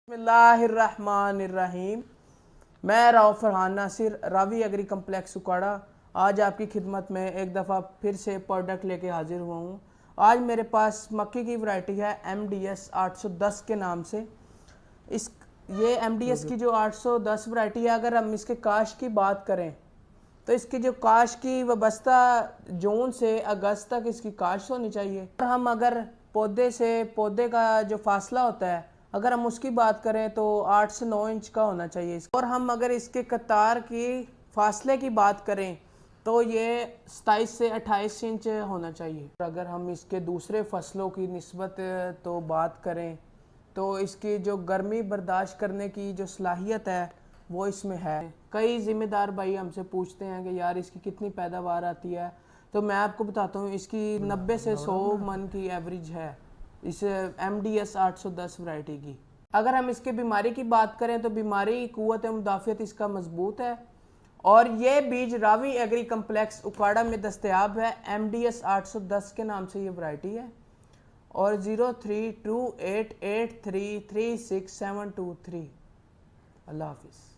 बिस्मिल्लाहिर्रहमानिर्रहीम। मैं Rao Farhan Nasir, Ravi agree complex उकाड़ा, आज आपकी खिदमत में एक दफ़ा फिर से प्रोडक्ट लेके हाजिर हुआ हूँ। आज मेरे पास मक्की की वैरायटी है MDS 810 के नाम से। इस ये MDS की जो 810 वैरायटी है, अगर हम इसके काश की बात करें तो इसकी जो काश की वाबस्ता जून से अगस्त तक इसकी काश होनी चाहिए। और हम अगर पौधे से पौधे का जो फासला होता है, अगर हम उसकी बात करें तो 8 से 9 इंच का होना चाहिए। और हम अगर इसके कतार की फासले की बात करें तो ये 27 से 28 इंच होना चाहिए। अगर हम इसके दूसरे फसलों की निस्बत तो बात करें तो इसकी जो गर्मी बर्दाश्त करने की जो सलाहियत है वो इसमें है। कई ज़िम्मेदार भाई हमसे पूछते हैं कि यार इसकी कितनी पैदावार आती है, तो मैं आपको बताता हूँ इसकी 90 से 100 मन की एवरेज है इस MDS 810 वैरायटी की। अगर हम इसके बीमारी की बात करें तो बीमारी क़ुव्वत मुदाफ़ियत इसका मजबूत है। और ये बीज रावी एग्री कम्प्लेक्स उकाड़ा में दस्तयाब है। MDS 810 के नाम से ये वैरायटी है और 03288336 723। अल्लाह हाफिज़।